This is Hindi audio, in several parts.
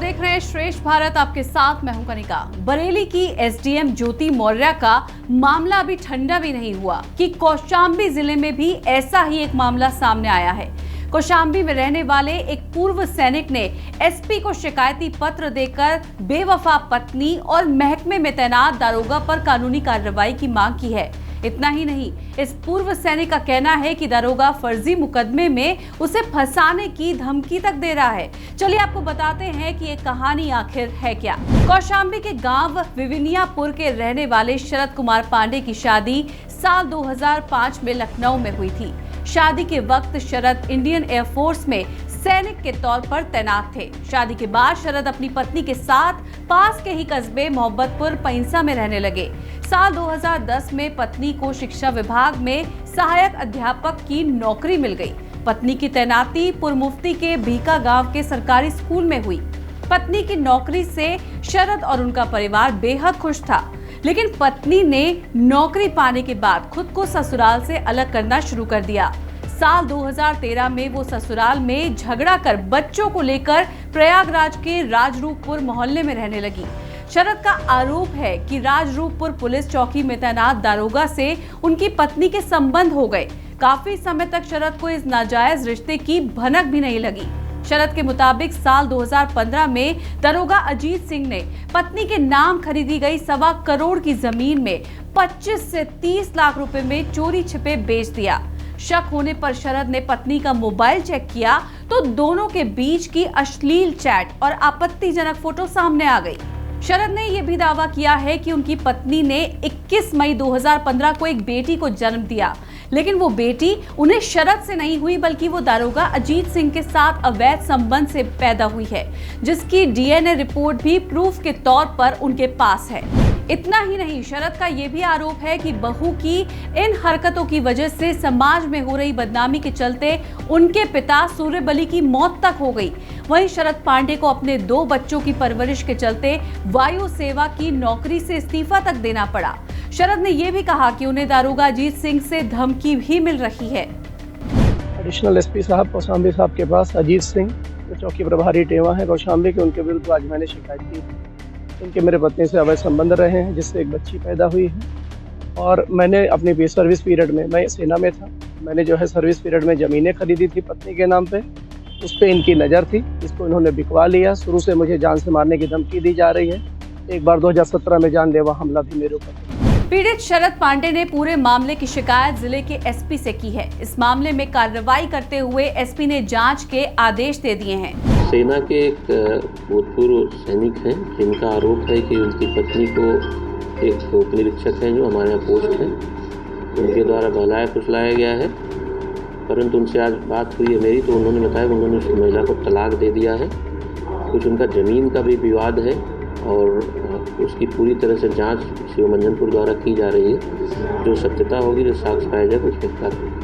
देख रहे हैं श्रेष्ठ भारत, आपके साथ मैं हूं कनिका। बरेली की एसडीएम ज्योति मौर्य का मामला अभी ठंडा भी नहीं हुआ कि कौशांबी जिले में भी ऐसा ही एक मामला सामने आया है। कौशांबी में रहने वाले एक पूर्व सैनिक ने एसपी को शिकायती पत्र देकर बेवफा पत्नी और महकमे में तैनात दारोगा पर कानूनी कार्रवाई की मांग की है। इतना ही नहीं, इस पूर्व सैनिक का कहना है कि दारोगा फर्जी मुकदमे में उसे फंसाने की धमकी तक दे रहा है। चलिए आपको बताते हैं कि ये कहानी आखिर है क्या। कौशांबी के गांव विविनियापुर के रहने वाले शरद कुमार पांडे की शादी साल 2005 में लखनऊ में हुई थी। शादी के वक्त शरद इंडियन एयरफोर्स में सैनिक के तौर पर तैनात थे। शादी के बाद शरद अपनी पत्नी के साथ पास के ही कस्बे मोहब्बतपुर पैंसा में रहने लगे। साल 2010 में पत्नी को शिक्षा विभाग में सहायक अध्यापक की नौकरी मिल गई। पत्नी की तैनाती पुरमुफ्ती के भीका गांव के सरकारी स्कूल में हुई। पत्नी की नौकरी से शरद और उनका परिवार बेहद खुश था, लेकिन पत्नी ने नौकरी पाने के बाद खुद को ससुराल से अलग करना शुरू कर दिया। साल 2013 में वो ससुराल में झगड़ा कर बच्चों को लेकर प्रयागराज के राजरूपपुर मोहल्ले में रहने लगी। शरद का आरोप है कि राजरूपपुर पुलिस चौकी में तैनात दारोगा से उनकी पत्नी के संबंध हो गए। काफी समय तक शरद को इस नाजायज रिश्ते की भनक भी नहीं लगी। शरद के मुताबिक साल 2015 में दारोगा अजीत सिंह ने पत्नी के नाम खरीदी गई 1.25 करोड़ की जमीन में 25 से 30 लाख रुपए में चोरी छिपे बेच दिया। शक होने पर शरद ने पत्नी का मोबाइल चेक किया तो दोनों के बीच की अश्लील चैट और आपत्तिजनक फोटो सामने आ गई। शरद ने यह भी दावा किया है कि उनकी पत्नी ने 21 मई 2015 को एक बेटी को जन्म दिया, लेकिन वो बेटी उन्हें शरद से नहीं हुई बल्कि वो दारोगा अजीत सिंह के साथ अवैध संबंध से पैदा हुई है, जिसकी डीएनए रिपोर्ट भी प्रूफ के तौर पर उनके पास है। इतना ही नहीं, शरद का ये भी आरोप है कि बहू की इन हरकतों की वजह से समाज में हो रही बदनामी के चलते उनके पिता सूर्यबली की मौत तक हो गई। वहीं शरद पांडे को अपने 2 बच्चों की परवरिश के चलते वायु सेवा की नौकरी से इस्तीफा तक देना पड़ा। शरद ने यह भी कहा कि उन्हें दारोगा अजीत सिंह से धमकी भी मिल रही है। एडिशनल एसपी साहब कौशांबी साहब के पास अजीत सिंह जो चौकी प्रभारी टेवा है कौशांबी के, उनके विरुद्ध आज मैंने शिकायत की। इनके मेरे पत्नी से अवैध संबंध रहे हैं, जिससे एक बच्ची पैदा हुई है। और मैंने अपनी सर्विस पीरियड में, मैं सेना में था, मैंने जो है सर्विस पीरियड में ज़मीनें खरीदी थी पत्नी के नाम पे। उस पर इनकी नज़र थी, इसको इन्होंने बिकवा लिया। शुरू से मुझे जान से मारने की धमकी दी जा रही है। एक बार 2017 में जानलेवा हमला भी मेरे ऊपर। पीड़ित शरद पांडे ने पूरे मामले की शिकायत जिले के एसपी से की है। इस मामले में कार्रवाई करते हुए एसपी ने जांच के आदेश दे दिए हैं। सेना के एक भूतपूर्व सैनिक हैं, जिनका आरोप है कि उनकी पत्नी को एक उप निरीक्षक हैं जो हमारे यहाँ पोस्ट हैं, उनके द्वारा बहलाया फुसलाया गया है। परंतु उनसे आज बात हुई है मेरी, तो उन्होंने बताया कि उन्होंने उस महिला को तलाक दे दिया है। कुछ उनका ज़मीन का भी विवाद है और उसकी पूरी तरह से जांच शिवमंजनपुर द्वारा की जा रही है। जो सत्यता होगी, जो साक्ष्य पाया जाए, उसके कार्रवाई।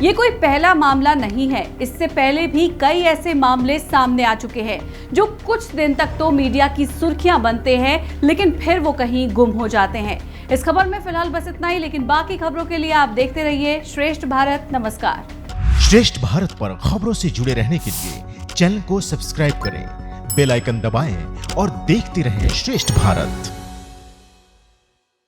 ये कोई पहला मामला नहीं है। इससे पहले भी कई ऐसे मामले सामने आ चुके हैं जो कुछ दिन तक तो मीडिया की सुर्खियां बनते हैं, लेकिन फिर वो कहीं गुम हो जाते हैं। इस खबर में फिलहाल बस इतना ही, लेकिन बाकी खबरों के लिए आप देखते रहिए श्रेष्ठ भारत। नमस्कार। श्रेष्ठ भारत पर खबरों से जुड़े रहने के लिए चैनल को सब्सक्राइब करें, बेल आइकन दबाएं और देखते रहें श्रेष्ठ भारत।